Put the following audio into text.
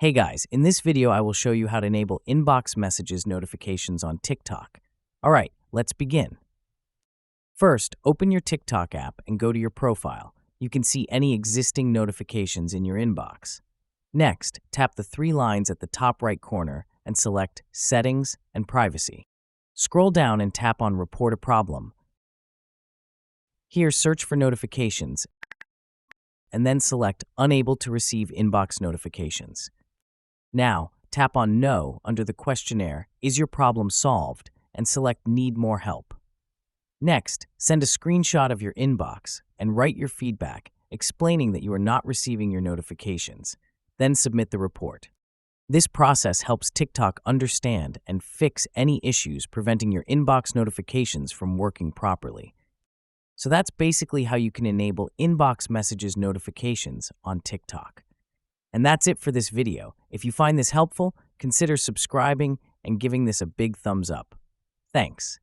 Hey guys, in this video I will show you how to enable inbox messages notifications on TikTok. Alright, let's begin. First, open your TikTok app and go to your profile. You can see any existing notifications in your inbox. Next, tap the three lines at the top right corner and select Settings and Privacy. Scroll down and tap on Report a Problem. Here, search for notifications and then select Unable to receive inbox notifications. Now, tap on No under the questionnaire, Is your problem solved? And select Need more help. Next, send a screenshot of your inbox and write your feedback, explaining that you are not receiving your notifications. Then submit the report. This process helps TikTok understand and fix any issues preventing your inbox notifications from working properly. So that's basically how you can enable inbox messages notifications on TikTok. And that's it for this video. If you find this helpful, consider subscribing and giving this a big thumbs up. Thanks.